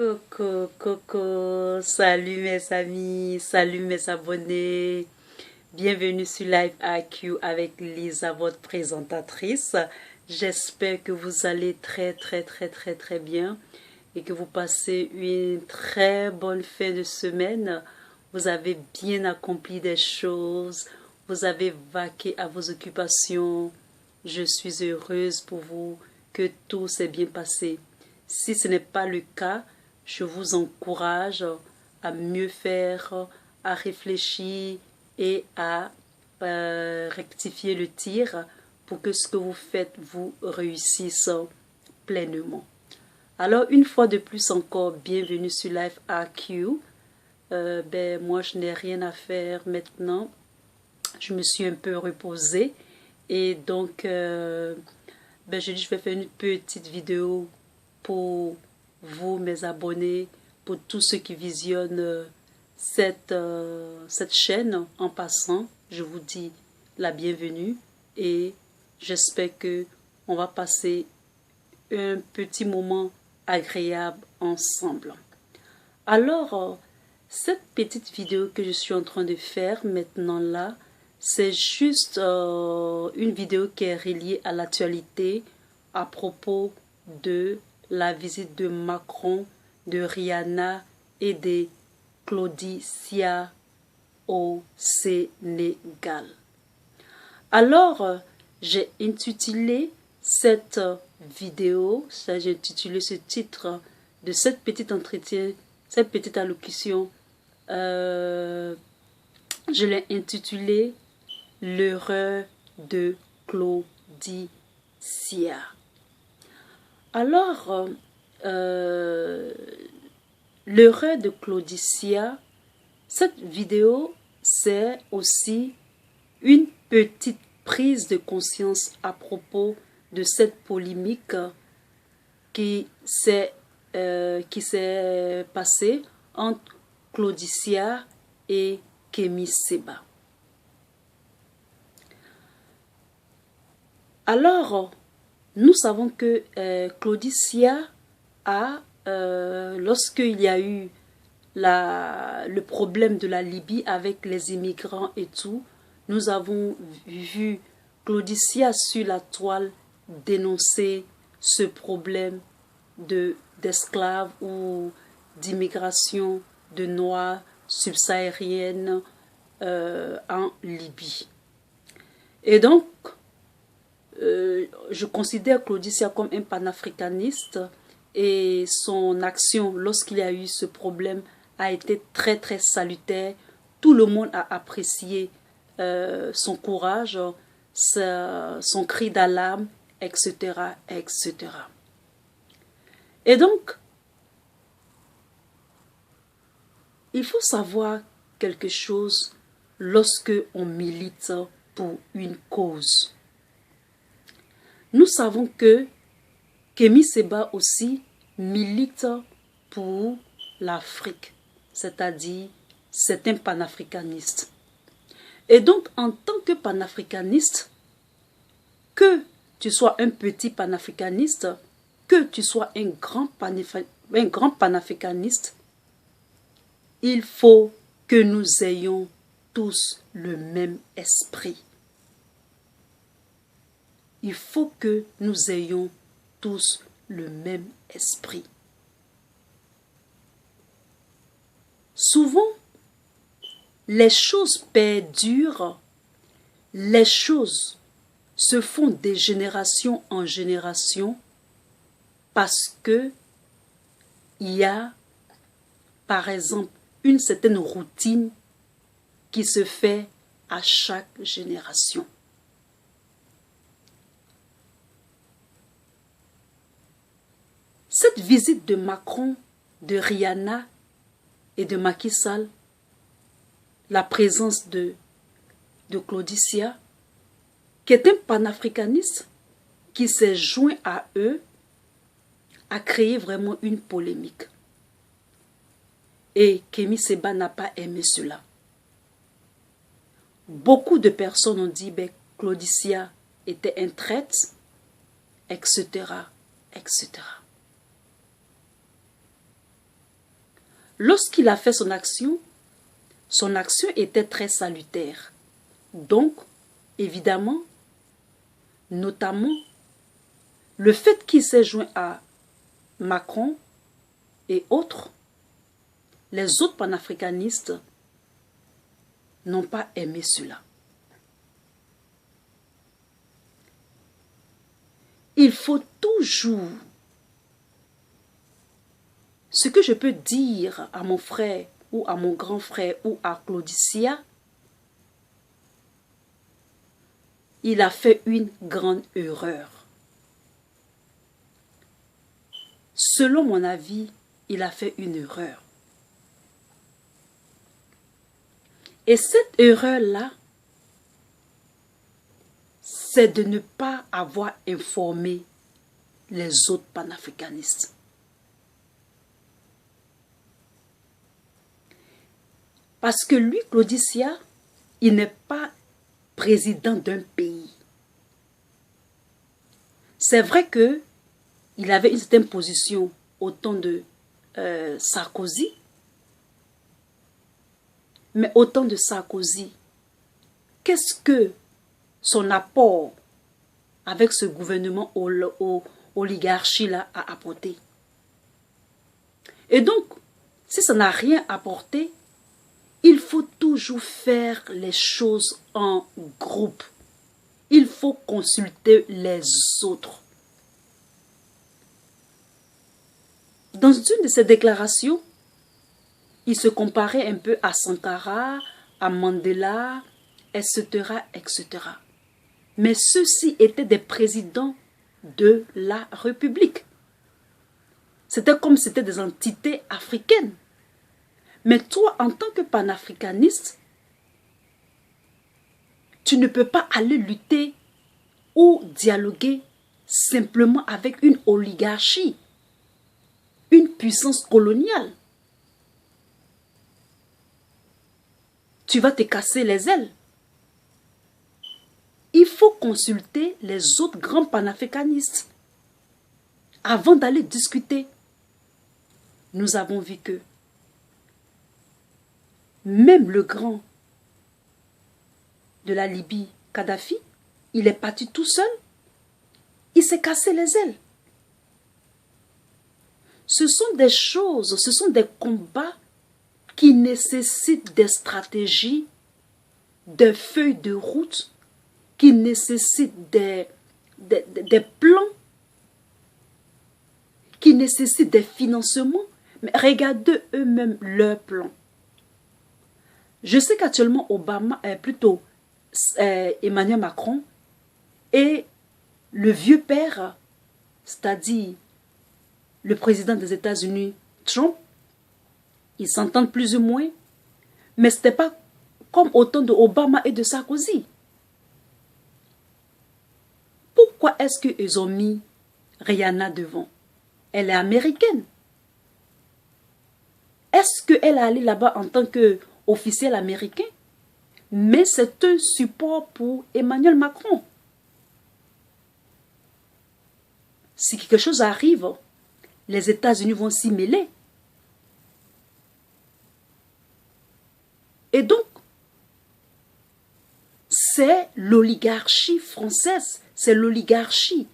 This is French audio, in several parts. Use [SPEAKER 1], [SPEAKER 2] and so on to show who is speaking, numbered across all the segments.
[SPEAKER 1] Coucou, coucou, salut mes amis, salut mes abonnés. Bienvenue sur Live IQ avec Lisa, votre présentatrice. J'espère que vous allez très bien et que vous passez une très bonne fin de semaine. Vous avez bien accompli des choses, vous avez vaqué à vos occupations. Je suis heureuse pour vous que tout s'est bien passé. Si ce n'est pas le cas, je vous encourage à mieux faire, à réfléchir et à rectifier le tir pour que ce que vous faites vous réussisse pleinement. Alors, une fois de plus encore, bienvenue sur Live IQ. Moi, je n'ai rien à faire maintenant. Je me suis un peu reposée et donc, je vais faire une petite vidéo pour vous, mes abonnés, pour tous ceux qui visionnent cette chaîne. En passant, je vous dis la bienvenue et j'espère que on va passer un petit moment agréable ensemble. Alors, cette petite vidéo que je suis en train de faire maintenant là, c'est juste une vidéo qui est reliée à l'actualité à propos de la visite de Macron, de Rihanna et de Claudia au Sénégal. Alors, j'ai intitulé cette vidéo, j'ai intitulé ce titre de cette petite entretien, cette petite allocution, je l'ai intitulé L'erreur de Claudia. Alors, l'erreur de Claudia, cette vidéo, c'est aussi une petite prise de conscience à propos de cette polémique qui s'est passée entre Claudia et Kémi Séba. Alors, nous savons que Claudia a, lorsqu'il y a eu le problème de la Libye avec les immigrants et tout, nous avons vu Claudia sur la toile dénoncer ce problème d'esclaves ou d'immigration de Noirs subsahariennes en Libye. Et donc, je considère Claudia comme un panafricaniste et son action lorsqu'il y a eu ce problème a été très salutaire. Tout le monde a apprécié son courage, son cri d'alarme, etc. Et donc, il faut savoir quelque chose lorsque on milite pour une cause. Nous savons que Kémi Séba aussi milite pour l'Afrique, c'est-à-dire c'est un panafricaniste. Et donc, en tant que panafricaniste, que tu sois un petit panafricaniste, que tu sois un grand panafricaniste, il faut que nous ayons tous le même esprit. Il faut que nous ayons tous le même esprit. Souvent, les choses perdurent, les choses se font de génération en génération parce que il y a, par exemple, une certaine routine qui se fait à chaque génération. Cette visite de Macron, de Rihanna et de Macky Sall, la présence de Claudia, qui est un panafricaniste qui s'est joint à eux, a créé vraiment une polémique. Et Kémi Séba n'a pas aimé cela. Beaucoup de personnes ont dit que Claudia était un traître, etc. lorsqu'il a fait son action était très salutaire. Donc, évidemment, notamment, le fait qu'il s'est joint à Macron et autres, les autres panafricanistes n'ont pas aimé cela. Il faut toujours, ce que je peux dire à mon frère ou à mon grand frère ou à Claudicia, il a fait une grande erreur. Selon mon avis, il a fait une erreur. Et cette erreur-là, c'est de ne pas avoir informé les autres panafricanistes. Parce que lui, Claudicia, il n'est pas président d'un pays. C'est vrai qu'il avait une certaine position au temps de Sarkozy, mais au temps de Sarkozy, qu'est-ce que son apport avec ce gouvernement oligarchie-là a apporté? Et donc, si ça n'a rien apporté, il faut toujours faire les choses en groupe. Il faut consulter les autres. Dans une de ses déclarations, il se comparait un peu à Sankara, à Mandela, etc., etc. Mais ceux-ci étaient des présidents de la République. C'était comme si c'était des entités africaines. Mais toi, en tant que panafricaniste, tu ne peux pas aller lutter ou dialoguer simplement avec une oligarchie, une puissance coloniale. Tu vas te casser les ailes. Il faut consulter les autres grands panafricanistes avant d'aller discuter. Nous avons vu que même le grand de la Libye, Kadhafi, il est parti tout seul. Il s'est cassé les ailes. Ce sont des choses, ce sont des combats qui nécessitent des stratégies, des feuilles de route, qui nécessitent des plans, qui nécessitent des financements. Mais regardez eux-mêmes leurs plans. Je sais qu'actuellement, Emmanuel Macron et le vieux père, c'est-à-dire le président des États-Unis, Trump, ils s'entendent plus ou moins, mais ce n'était pas comme au temps d'Obama et de Sarkozy. Pourquoi est-ce qu'ils ont mis Rihanna devant? Elle est américaine. Est-ce qu'elle est allée là-bas en tant qu'officiel américain? Mais c'est un support pour Emmanuel Macron. Si quelque chose arrive, les États-Unis vont s'y mêler. Et donc, c'est l'oligarchie française, c'est l'oligarchie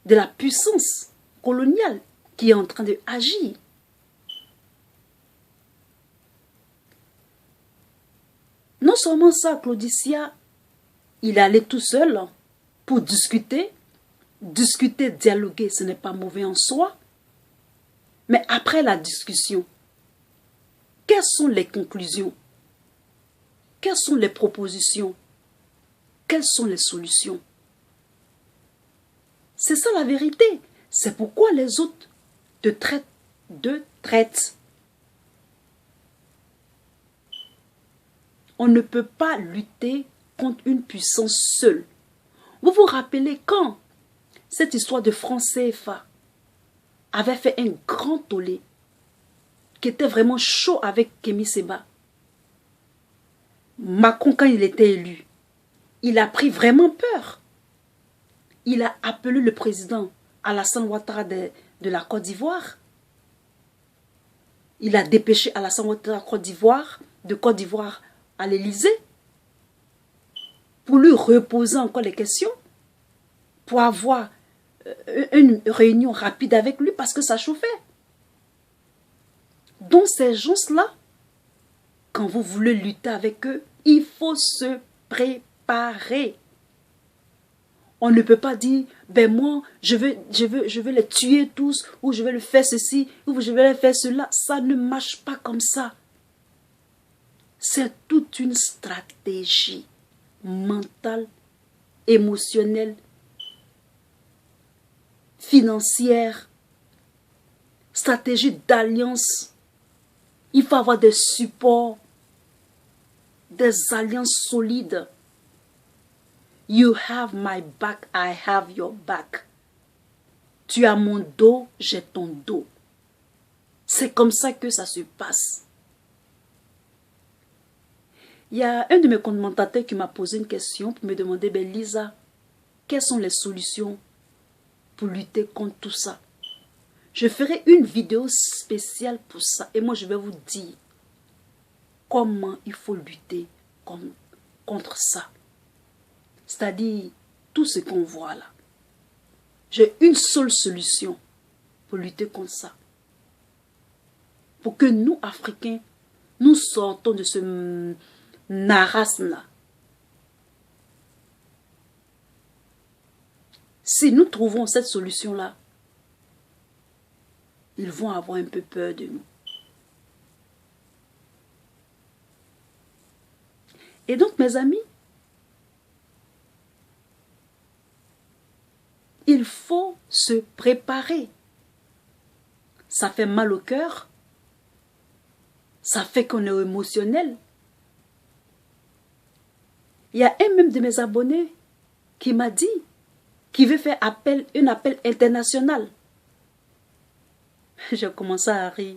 [SPEAKER 1] de la puissance coloniale qui est en train d'agir. Non seulement ça, Claudicia, il est allé tout seul pour discuter. Discuter, dialoguer, ce n'est pas mauvais en soi. Mais après la discussion, quelles sont les conclusions? Quelles sont les propositions? Quelles sont les solutions? C'est ça la vérité. C'est pourquoi les autres te traitent de traite. On ne peut pas lutter contre une puissance seule. Vous vous rappelez quand cette histoire de franc CFA avait fait un grand tollé, qui était vraiment chaud avec Kémy Séba. Macron, quand il était élu, il a pris vraiment peur. Il a appelé le président Alassane Ouattara de la Côte d'Ivoire. Il a dépêché Alassane Ouattara de Côte d'Ivoire à l'Élysée pour lui reposer encore les questions, pour avoir une réunion rapide avec lui parce que ça chauffait. Donc ces gens-là, quand vous voulez lutter avec eux, il faut se préparer. On ne peut pas dire, ben moi, je veux les tuer tous, ou je vais le faire ceci, ou je vais le faire cela. Ça ne marche pas comme ça. C'est toute une stratégie mentale, émotionnelle, financière, stratégie d'alliance. Il faut avoir des supports, des alliances solides. You have my back, I have your back. Tu as mon dos, j'ai ton dos. C'est comme ça que ça se passe. Il y a un de mes commentateurs qui m'a posé une question pour me demander, ben Lisa, quelles sont les solutions pour lutter contre tout ça? Je ferai une vidéo spéciale pour ça et moi je vais vous dire comment il faut lutter contre ça. C'est-à-dire tout ce qu'on voit là. J'ai une seule solution pour lutter contre ça. Pour que nous, Africains, nous sortons de ce marasme-là. Si nous trouvons cette solution-là, ils vont avoir un peu peur de nous. Et donc, mes amis, il faut se préparer. Ça fait mal au cœur. Ça fait qu'on est émotionnel. Il y a un même de mes abonnés qui m'a dit qu'il veut faire un appel international. J'ai commencé à rire.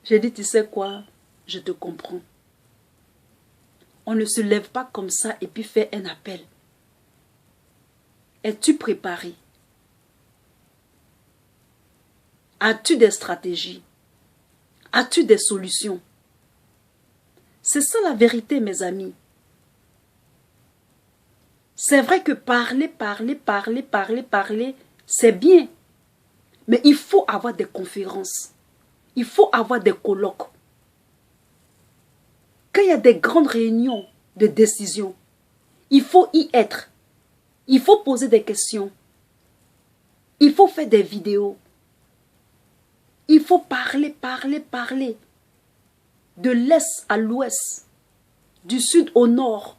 [SPEAKER 1] J'ai dit, tu sais quoi, je te comprends. On ne se lève pas comme ça et puis fait un appel. Es-tu préparé? As-tu des stratégies? As-tu des solutions? C'est ça la vérité, mes amis. C'est vrai que parler, c'est bien. Mais il faut avoir des conférences. Il faut avoir des colloques. Quand il y a des grandes réunions de décision, il faut y être. Il faut poser des questions. Il faut faire des vidéos. Il faut parler. De l'est à l'ouest, du sud au nord.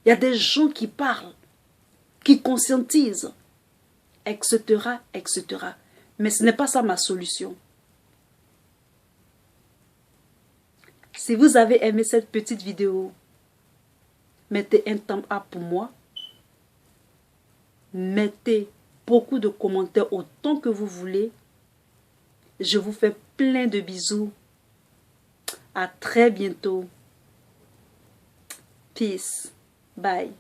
[SPEAKER 1] Il y a des gens qui parlent, qui conscientisent, etc. Mais ce n'est pas ça ma solution. Si vous avez aimé cette petite vidéo, mettez un thumb up pour moi. Mettez beaucoup de commentaires autant que vous voulez. Je vous fais plein de bisous. À très bientôt. Peace. Bye.